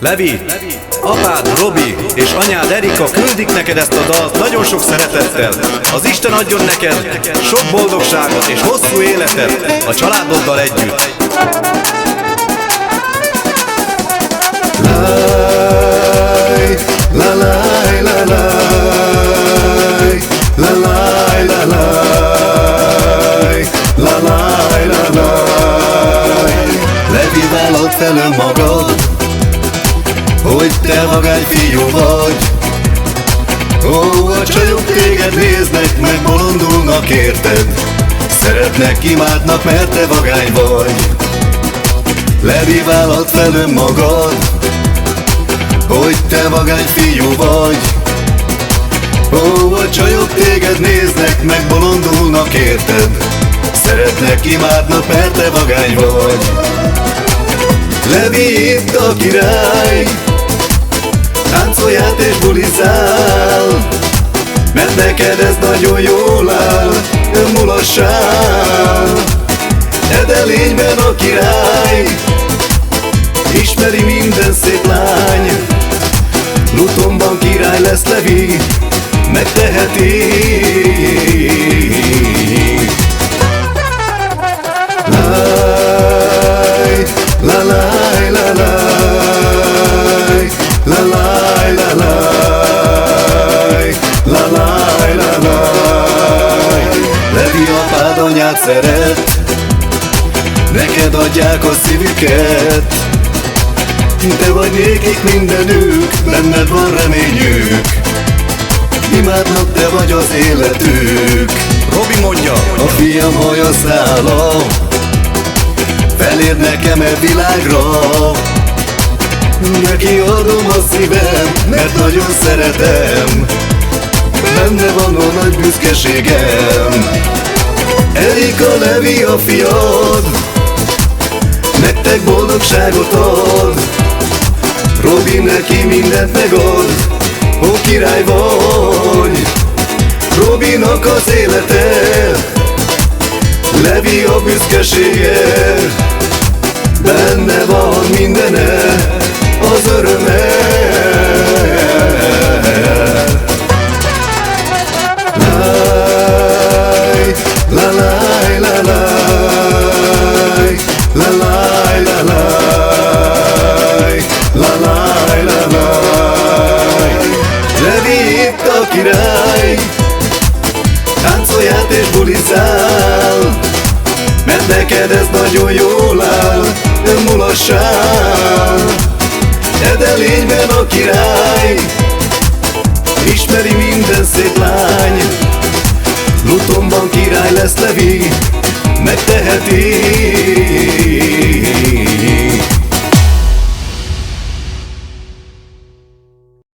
Levi, apád Robi és anyád Erika küldik neked ezt a dalt nagyon sok szeretettel. Az Isten adjon neked sok boldogságot és hosszú életet a családoddal együtt. La la la la la la la la la la. Levi, vállald fel önmagad, hogy te vagány fiú vagy. Ó, a csajok téged néznek, meg bolondulnak érted, szeretnek, imádnak, mert te vagány vagy. Levi, vállald fel önmagad, hogy te vagány fiú vagy. Ó, a csajok téged néznek, meg bolondulnak érted, szeretnek, imádnak, mert te vagány vagy. Levi itt a király, táncoljál és bulizál, mert neked ez nagyon jól áll, mulassál. Edelényben a király, ismeri minden szép lány. Lutonban király lesz Levi, megteheti. La la la la la la la la la la. Levi, apád anyád szeret, neked adják a szívüket. Te vagy nékik mindenük, benned van reményük, imádnak, te vagy az életük. Robi mondja: a fiam haja szála, felér nekem e világra. Neki adom a szívem, mert nagyon szeretem, benne van a nagy büszkeségem. Erika, Levi a fiad, nektek boldogságot ad. Robi neki mindent megad, ó király vagy. Robinak az élete, Levi a büszkesége, benne van mindene, az öröme. La la la la la la la la. Levi itt a király, táncoljál és bulizál, mert neked ez nagyon jól áll, mulassál. Edelényben a király, ismeri minden szép lány. Lutonban király lesz Levi, megteheti.